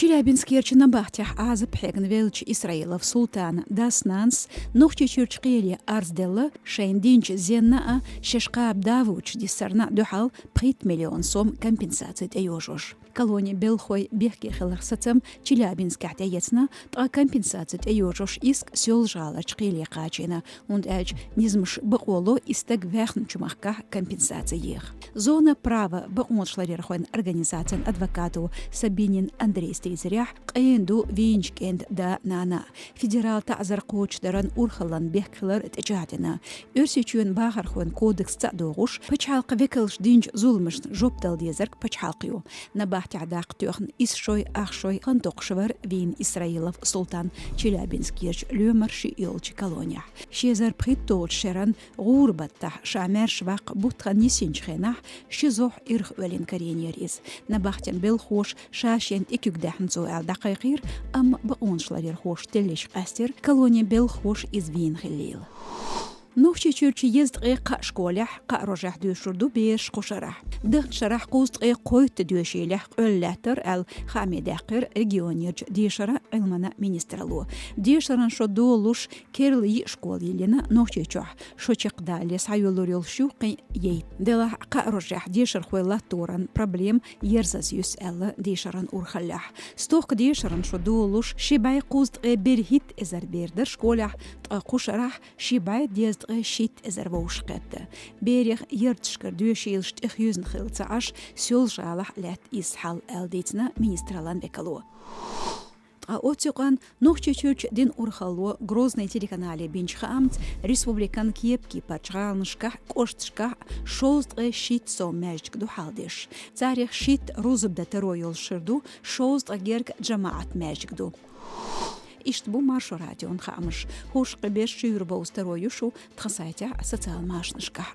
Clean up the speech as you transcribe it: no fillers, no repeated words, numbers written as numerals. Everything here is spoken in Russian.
Челябинский Набахтях Азып Хегнвелч Исраилов Султан Даснанс Нухчичурч Қили Арзделла Шейндинч Зенна Шешқаб Давуч Диссарна Духал 1 миллион сом компенсации Эйожош. Колония Белхой Бехки Хеларсацам Челябинск Атяецна Та компенсации Эйожош Иск Сёлжала Чқили Қачина und Низмш Бақоло Истаг Вехн Чумахка компенсации. Зона права Бақоншларерхойн организациям адвокату Сабинин Андрей Стейзерях Қайынду Винчкенд да Нана. Федерал Тазар Коч Даран Урхалан Бехкелер Течатина. Өрсичуен Бахархойн кодекс Цадогуш Пачалка Векелш Динч Зулмш Жоптал Дезерк Пачалкио. Набахтя Дак Тёхн Исшой Ахшой Хантокшевер Вин Исраилов Султан Челябинскирч Люмерши Илч Колония. Шезар Приттол Шеран Гурбатта Шамер Швак Бутхан Нисинчхена Шизох Ирх Велин Кареньерис. Набахтен Белхош Шашен Икюгдахн Зоэл Дакайгир Ам Баоншларер Хош Телеш Астер Колония Белхош из Вин Хелил. نوشي تشورشي يزدقي قا شكولح قا رجح دوشردو بيش قشرح دخ شرح قوزدقي قويت دوشي لح قلاتر خامي داقر ريجيونيرج ديشرا علمنا مينسترالو ديشران شدولوش كيرلي شكولي لنا نوشي تشوح شو تشقدالي سايولور يلشوقي ييت دلا قا رجح ديشر خويلا توران проблем يرزاز يسأل ديشران أورخلح ستوق ديشران شدولوش شباي قوزدقي برهيت إزر بيردر شكولح قشرح شباي ديزد شيت ازربوشقت بيريخ يرتشكر دوشيلشت اخيوزن خلصاش سولجالح لات اسحال الديتنا министралан бекало Отсюкан нохчичуч дин урхало грозный телеканале Бинчхамт республикан Киевки пачраншка коштшка шоздре шит со мэжк духалдиш царих шит рузубда теройл ширду шоздре герк джамаат мэжкду Иштбу маршо радион хамыш. Хош қыбеш шүйір боустар ойышу тқысайтя социал машнышқа.